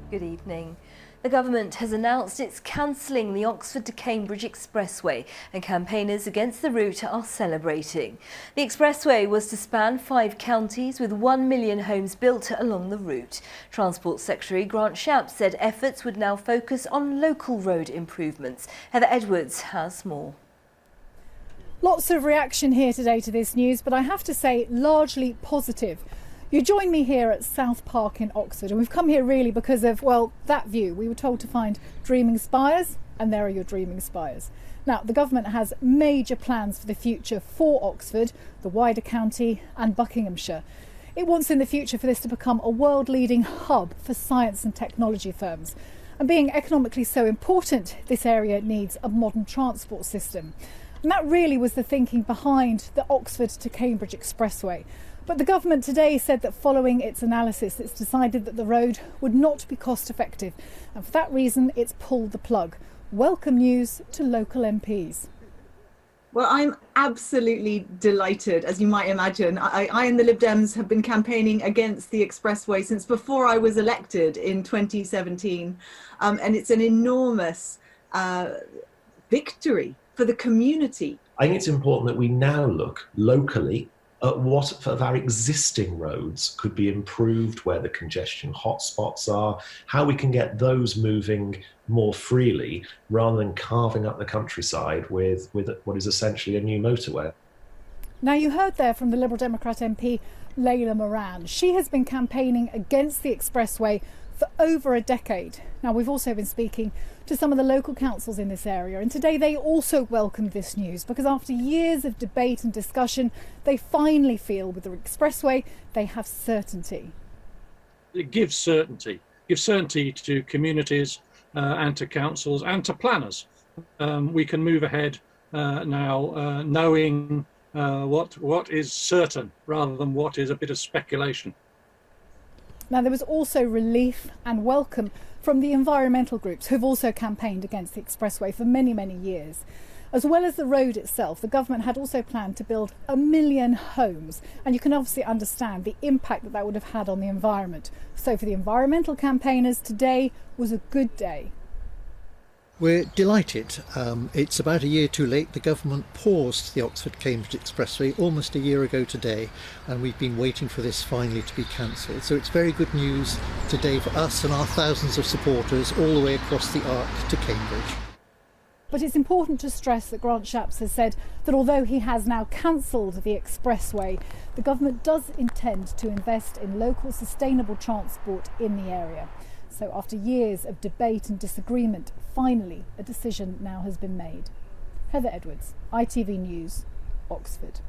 Good evening. The government has announced it's cancelling the Oxford to Cambridge Expressway, and campaigners against the route are celebrating. The expressway was to span 5 counties with 1 million homes built along the route. Transport Secretary Grant Shapps said efforts would now focus on local road improvements. Heather Edwards has more. Lots of reaction here today to this news, but I have to say largely positive. You join me here at South Park in Oxford, and we've come here really because of, well, that view. We were told to find dreaming spires, and there are your dreaming spires. Now, the government has major plans for the future for Oxford, the wider county and Buckinghamshire. It wants in the future for this to become a world-leading hub for science and technology firms. And being economically so important, this area needs a modern transport system. And that really was the thinking behind the Oxford to Cambridge Expressway. But the government today said that following its analysis, it's decided that the road would not be cost effective. And for that reason, it's pulled the plug. Welcome news to local MPs. Well, I'm absolutely delighted, as you might imagine. I and the Lib Dems have been campaigning against the expressway since before I was elected in 2017. And it's an enormous victory for the community. I think it's important that we now look locally at what of our existing roads could be improved, where the congestion hotspots are, how we can get those moving more freely rather than carving up the countryside with what is essentially a new motorway. Now, you heard there from the Liberal Democrat MP Layla Moran. She has been campaigning against the expressway for over a decade. Now, we've also been speaking to some of the local councils in this area, and today they also welcomed this news because after years of debate and discussion, they finally feel with the expressway they have certainty. It gives certainty to communities and to councils and to planners. We can move ahead now knowing what is certain rather than what is a bit of speculation. Now, there was also relief and welcome from the environmental groups who've also campaigned against the expressway for many, many years. As well as the road itself, the government had also planned to build 1 million homes, and you can obviously understand the impact that would have had on the environment. So for the environmental campaigners, today was a good day. We're delighted. It's about a year too late. The government paused the Oxford-Cambridge Expressway almost a year ago today, and we've been waiting for this finally to be cancelled. So it's very good news today for us and our thousands of supporters all the way across the Arc to Cambridge. But it's important to stress that Grant Shapps has said that although he has now cancelled the expressway, the government does intend to invest in local sustainable transport in the area. So after years of debate and disagreement, finally a decision now has been made. Heather Edwards, ITV News, Oxford.